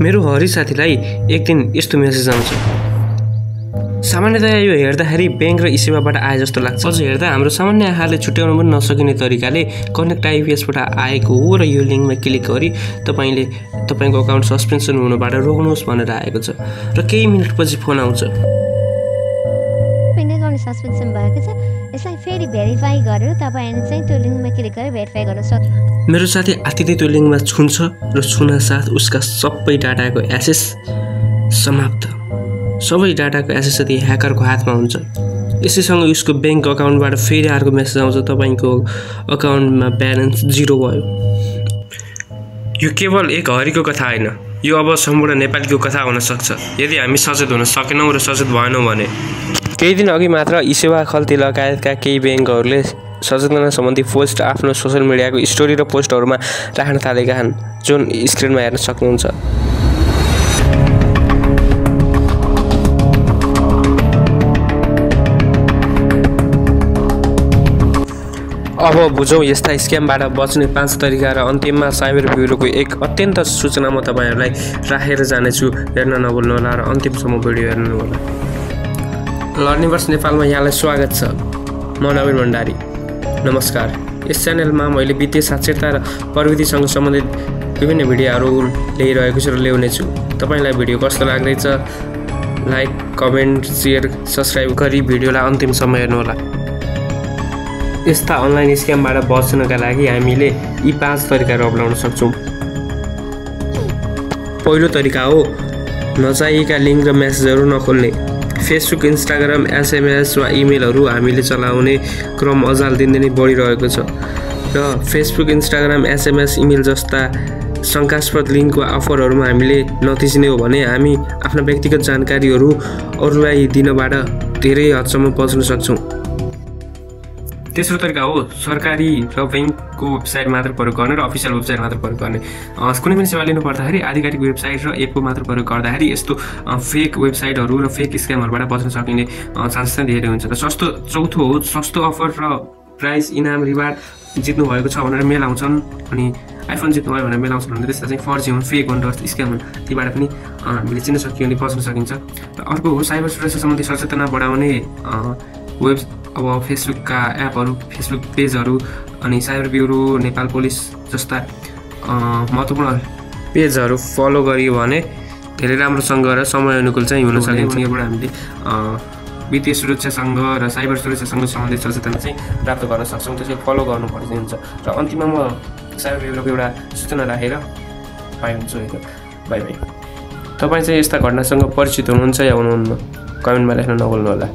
मेरो हरि साथीलाई एक दिन यस्तो मेसेज आउँछ। सामान्यतया यो हेर्दाखेरि ब्याङ्क र ई-सेवाबाट आए जस्तो लाग्छ। अझ हेर्दा हाम्रो सामान्य आँखाले छुट्याउन पनि नसकिने तरिकाले कनेक्ट आइपिएसबाट आएको हो र यो लिङ्कमा क्लिक गरी तपाईँले तपाईँको अकाउन्ट सस्पेन्सन हुनबाट रोक्नुहोस् भनेर आएको छ र केही मिनटपछि फोन आउँछ। सस्पेन्सन भएको छ, यसलाई फेरि भेरिफाई गरेर तपाईले चाहिँ त्यो लिङ्कमा क्लिक गरेर भेरिफाई गर्न सक्नुहुन्छ। मेरो साथी आतिथ्य त्यो लिङ्कमा छुन्छ र छुना साथ उसका सबै डाटाको एक्सेस समाप्त। सबै डाटाको एक्सेस यदि ह्याकरको हातमा हुन्छ। यसैसँग उसको ब्याङ्क अकाउन्टबाट फेरि अर्को मेसेज आउँछ, तपाईँको अकाउन्टमा ब्यालेन्स 0 भयो। यो केवल एक हरिको कथा होइन, यो अब सम्पूर्ण नेपालीको कथा हुन सक्छ यदि हामी सचेत हुन सकेनौँ र सचेत भएनौँ भने। केही दिन अघि मात्र ई-सेवा खल्ती लगायतका केही ब्याङ्कहरूले सचेतना सम्बन्धी पोस्ट आफ्नो सोसल मिडियाको स्टोरी र पोस्टहरूमा राख्न थालेका छन्, जुन स्क्रिनमा हेर्न सक्नुहुन्छ। अब बुझौँ यस्ता स्क्यामबाट बच्ने 5 तरिका र अन्तिममा साइबर ब्युरोको एक अत्यन्त सूचना म तपाईँहरूलाई राखेर जानेछु। हेर्न नभुल्नुहोला र अन्तिमसम्म भिडियो हेर्नुहोला। लर्निभर्स नेपालमा यहाँलाई स्वागत छ। म नवीन भण्डारी। नमस्कार। यस च्यानलमा मैले वित्तीय साक्षरता र प्रविधिसँग सम्बन्धित विभिन्न भिडियोहरू ल्याइरहेको छु र ल्याउनेछु। तपाईँलाई भिडियो कस्तो लाग्दैछ लाइक, कमेन्ट, सेयर, सब्सक्राइब गरी भिडियोलाई अन्तिमसम्म हेर्नुहोला। यस्ता अनलाइन स्क्यामबाट बच्नका लागि हामीले यी 5 तरिकाहरू अपनाउन सक्छौँ। पहिलो तरिका हो नचाहिएका लिङ्क र मेसेजहरू नखोल्ने। फेसबुक, इन्स्टाग्राम, एसएमएस वा इमेलहरू हामीले चलाउने क्रम अझाल दिनदिनै बढिरहेको छ र फेसबुक, इन्स्टाग्राम, एसएमएस, इमेल जस्ता शङ्कास्पद लिङ्क वा अफरहरूमा हामीले नतिच्ने हो भने हामी आफ्ना व्यक्तिगत जानकारीहरू अरूलाई दिनबाट धेरै हदसम्म बच्न सक्छौँ। तेस्रो तरिका हो सरकारी र ब्याङ्कको वेबसाइट मात्र प्रयोग गर्ने र अफिसियल वेबसाइट मात्र प्रयोग गर्ने। कुनै पनि सेवा लिनु पर्दाखेरि आधिकारिक वेबसाइट र एपको मात्र प्रयोग गर्दाखेरि यस्तो फेक वेबसाइटहरू र फेक स्क्यामहरूबाट बच्न सकिने चान्सेस चाहिँ धेरै हुन्छ। र चौथो हो सस्तो अफर र प्राइस, इनाम, रिवार्ड जित्नु भएको छ भनेर मेल आउँछन् अनि आइफोन जित्नुभयो भनेर मेल आउँछन् भने त्यस्ता चाहिँ फर्जी हुन्, फेक हुन् र स्क्याम हुन्। तीबाट पनि हामीले चिन्न सकियो भने बच्न सकिन्छ। र अर्को हो साइबर सुरक्षा सम्बन्धी सचेतना बढाउने अब फेसबुकका एपहरू, फेसबुक पेजहरू अनि साइबर ब्युरो, नेपाल पुलिस जस्ता महत्त्वपूर्ण पेजहरू फलो गरियो भने धेरै राम्रोसँग र समय अनुकूल चाहिँ हुन सकिन्छ। यहाँबाट हामीले वित्तीय सुरक्षासँग र साइबर सुरक्षासँग सम्बन्धित सचेतना चाहिँ प्राप्त गर्न सक्छौँ। त्यसलाई फलो गर्नुपर्ने हुन्छ। र अन्तिममा म साइबर ब्युरोको एउटा सूचना राखेर बाई हुन्छु। By by. तपाईँ चाहिँ यस्ता घटनासँग परिचित हुनुहुन्छ या हुनुहुन्न कमेन्टमा लेख्न नभुल्नुहोला।